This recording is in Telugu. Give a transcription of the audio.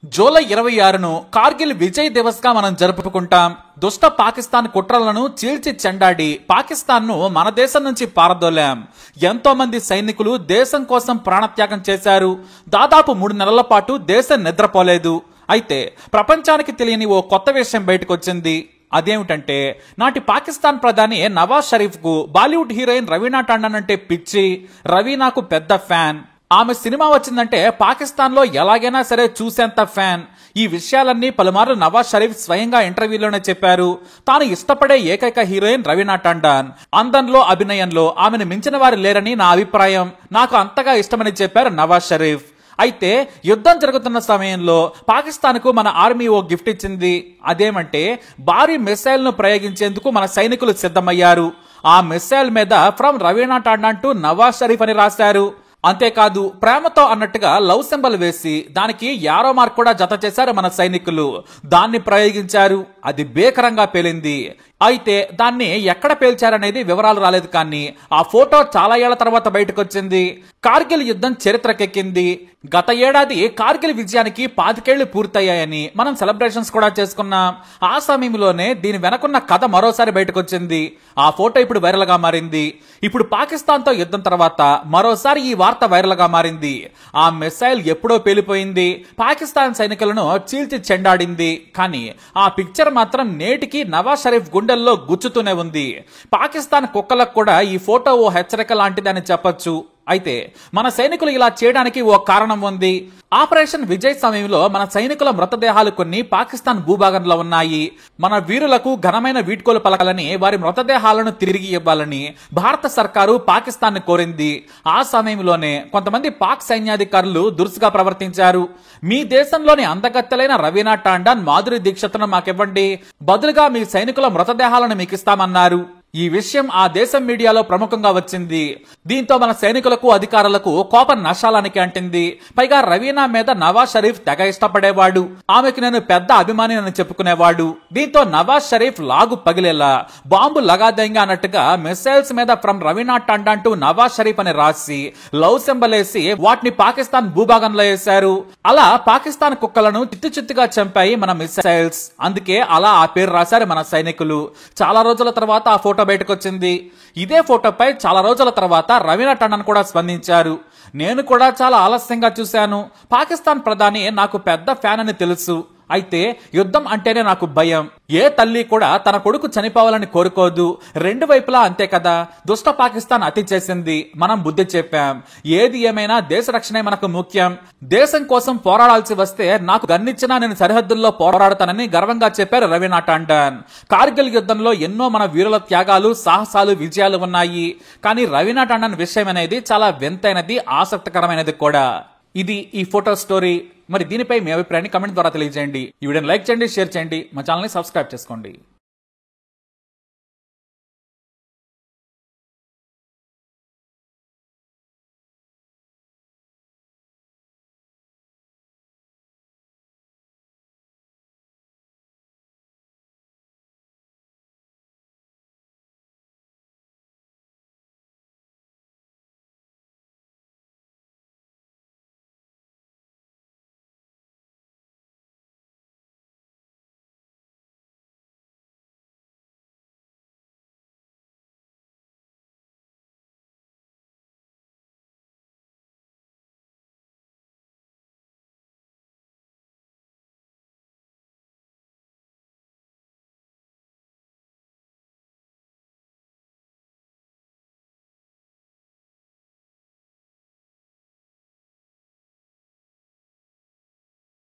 జూలై 26ను కార్గిల్ విజయ్ దివస్ గా మనం జరుపుకుంటాం. దుష్ట పాకిస్తాన్ కుట్రలను చీల్చి చెండాడి పాకిస్తాన్ ను మన దేశం నుంచి పారదోలాం. ఎంతో మంది సైనికులు దేశం కోసం ప్రాణత్యాగం చేశారు. దాదాపు 3 నెలల పాటు దేశం నిద్రపోలేదు. అయితే ప్రపంచానికి తెలియని ఓ కొత్త విషయం బయటకు వచ్చింది. అదేమిటంటే నాటి పాకిస్తాన్ ప్రధాని నవాజ్ షరీఫ్ కు బాలీవుడ్ హీరోయిన్ రవీనా టండన్ అంటే పిచ్చి. రవీనాకు పెద్ద ఫ్యాన్. ఆమె సినిమా వచ్చిందంటే పాకిస్తాన్ లో ఎలాగైనా సరే చూసేంత ఫ్యాన్. ఈ విషయాలన్నీ పలుమార్లు నవాజ్ షరీఫ్ స్వయంగా ఇంటర్వ్యూలోనే చెప్పారు. తాను ఇష్టపడే ఏకైక హీరోయిన్ రవీనా టండన్. అందంలో, అభినయంలో ఆమెను మించిన వారు లేరని నా అభిప్రాయం. నాకు అంతగా ఇష్టమని చెప్పారు నవాజ్ షరీఫ్. అయితే యుద్ధం జరుగుతున్న సమయంలో పాకిస్తాన్ కు మన ఆర్మీ ఓ గిఫ్ట్ ఇచ్చింది. అదేమంటే భారీ మిసైల్ ను ప్రయోగించేందుకు మన సైనికులు సిద్ధమయ్యారు. ఆ మిసైల్ మీద ఫ్రమ్ రవీనా టండన్ టు నవాజ్ షరీఫ్ అని రాశారు. అంతేకాదు ప్రేమతో అన్నట్టుగా లవ్ సింబల్ వేసి దానికి యారో మార్క్ కూడా జత చేశారు మన సైనికులు. దాన్ని ప్రయోగించారు. అది భీకరంగా పేలింది. అయితే దాన్ని ఎక్కడ పేల్చారనేది వివరాలు రాలేదు. కానీ ఆ ఫోటో చాలా ఏళ్ల తర్వాత బయటకు వచ్చింది. కార్గిల్ యుద్ధం చరిత్రకెక్కింది. గత ఏడాది కార్గిల్ విజయానికి 25 ఏళ్లు పూర్తయ్యాయని మనం సెలబ్రేషన్స్ కూడా చేసుకున్నాం. ఆ సమయంలోనే దీని వెనకున్న కథ మరోసారి బయటకు వచ్చింది. ఆ ఫోటో ఇప్పుడు వైరల్ గా మారింది. ఇప్పుడు పాకిస్తాన్ తో యుద్ధం తర్వాత మరోసారి ఈ వార్త వైరల్ గా మారింది. ఆ మిసైల్ ఎప్పుడో పేలిపోయింది. పాకిస్తాన్ సైనికులను చీల్చి చెండాడింది. కానీ ఆ పిక్చర్ మాత్రం నేటికి నవాజ్ షరీఫ్ గుండెల్లో గుచ్చుతూనే ఉంది. పాకిస్తాన్ కుక్కలకు కూడా ఈ ఫోటో ఓ హెచ్చరిక లాంటిదని చెప్పొచ్చు. అయితే మన సైనికులు ఇలా చేయడానికి ఓ కారణం ఉంది. ఆపరేషన్ విజయ్ సమయంలో మన సైనికుల మృతదేహాలు కొన్ని పాకిస్తాన్ భూభాగంలో ఉన్నాయి. మన వీరులకు ఘనమైన వీడ్కోలు పలకాలని, వారి మృతదేహాలను తిరిగి ఇవ్వాలని భారత సర్కారు పాకిస్తాన్ కోరింది. ఆ సమయంలోనే కొంతమంది పాక్ సైన్యాధికారులు దురుసుగా ప్రవర్తించారు. మీ దేశంలోని అందగత్తెలైన రవీనా టండన్, మాధురి దీక్షిత్ను మాకివ్వండి, బదులుగా మీ సైనికుల మృతదేహాలను మీకు ఇస్తామన్నారు. ఈ విషయం ఆ దేశం మీడియాలో ప్రముఖంగా వచ్చింది. దీంతో మన సైనికులకు, అధికారులకు కోపం నశాలానికి అంటింది. పైగా రవీనా మీద నవాజ్ షరీఫ్ తెగ ఇష్టపడేవాడు. ఆమెకు నేను పెద్ద అభిమాని అని చెప్పుకునేవాడు. దీంతో నవాజ్ షరీఫ్ లాగు పగిలేలా బాంబు లగాదేంగా అన్నట్టుగా మిసైల్స్ మీద ఫ్రమ్ రవీనా టండన్ టు నవాజ్ షరీఫ్ అని రాసి లవ్ సింబల్ వేసి వాటిని పాకిస్తాన్ భూభాగంలో వేశారు. అలా పాకిస్తాన్ కుక్కలను చిత్తుచిత్తుగా చంపాయి మన మిసైల్స్. అందుకే అలా ఆ పేరు రాశారు మన సైనికులు. చాలా రోజుల తర్వాత ఆ ఫోటో బయటకు వచ్చింది. ఇదే ఫోటోపై చాలా రోజుల తర్వాత రవీనా టండన్ కూడా స్పందించారు. నేను కూడా చాలా ఆలస్యంగా చూశాను. పాకిస్తాన్ ప్రధాని నాకు పెద్ద ఫ్యాన్ అని తెలుసు. అయితే యుద్ధం అంటేనే నాకు భయం. ఏ తల్లి కూడా తన కొడుకు చనిపోవాలని కోరుకోదు. రెండు వైపులా అంతే కదా. దుష్ట పాకిస్తాన్ అతి చేసింది. మనం బుద్ధి చెప్పాం. ఏది ఏమైనా దేశ రక్షణే మనకు ముఖ్యం. దేశం కోసం పోరాడాల్సి వస్తే నాకు గన్నిచ్చినా నేను సరిహద్దుల్లో పోరాడతానని గర్వంగా చెప్పారు రవీనా టండన్. కార్గిల్ యుద్ధంలో ఎన్నో మన వీరుల త్యాగాలు, సాహసాలు, విజయాలు ఉన్నాయి. కానీ రవీనా టండన్ విషయం అనేది చాలా వింతైనది, ఆసక్తికరమైనది కూడా. ఇది ఈ ఫోటో స్టోరీ. మరి దీనిపై మీ అభిప్రాయాన్ని కమెంట్ ద్వారా తెలియజేయండి. ఈ వీడియోని లైక్ చేయండి, షేర్ చేయండి, మా ఛానల్ని సబ్స్క్రైబ్ చేసుకోండి.